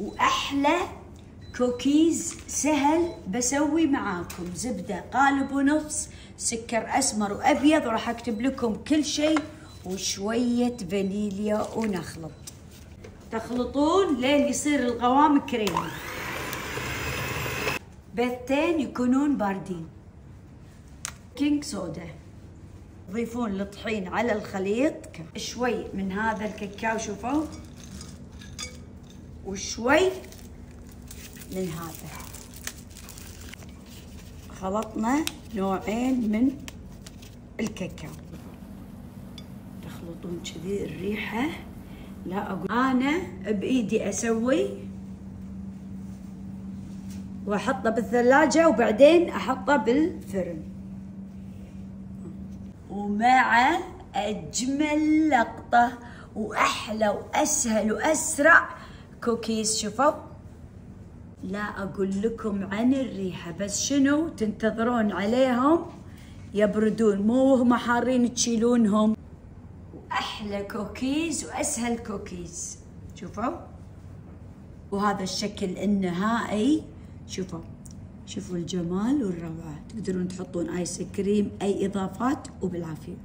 واحلى كوكيز سهل بسوي معاكم. زبده قالب ونص، سكر اسمر وابيض، وراح اكتب لكم كل شيء، وشويه فانيليا، ونخلط. تخلطون لين يصير القوام كريمي. بيضتين يكونون باردين. بيكنج صودا. تضيفون الطحين على الخليط، شوي من هذا الكاكاو شوفوا، وشوي من هذا. خلطنا نوعين من الكاكاو. تخلطون كذي الريحة، لا أقول أنا بإيدي أسوي وأحطه بالثلاجة وبعدين أحطه بالفرن. ومع أجمل لقطة وأحلى وأسهل وأسرع كوكيز. شوفوا، لا أقول لكم عن الريحة، بس شنو تنتظرون عليهم يبردون، مو هم حارين تشيلونهم. وأحلى كوكيز وأسهل كوكيز. شوفوا، وهذا الشكل النهائي. شوفوا الجمال والروعة. تقدرون تحطون آيس كريم، أي إضافات، وبالعافية.